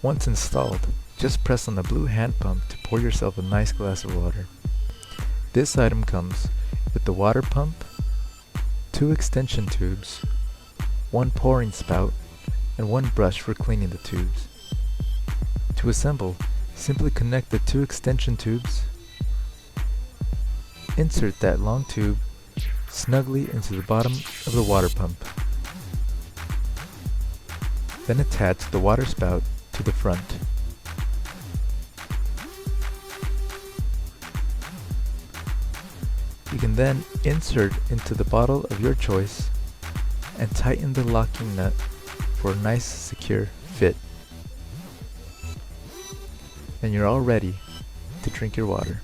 Once installed, just press on the blue hand pump to pour yourself a nice glass of water. This item comes with the water pump, 2 extension tubes, 1 pouring spout, and 1 brush for cleaning the tubes. To assemble, simply connect the 2 extension tubes, insert that long tube snugly into the bottom of the water pump. Then attach the water spout to the front. You can then insert into the bottle of your choice and tighten the locking nut for a nice secure fit. And you're all ready to drink your water.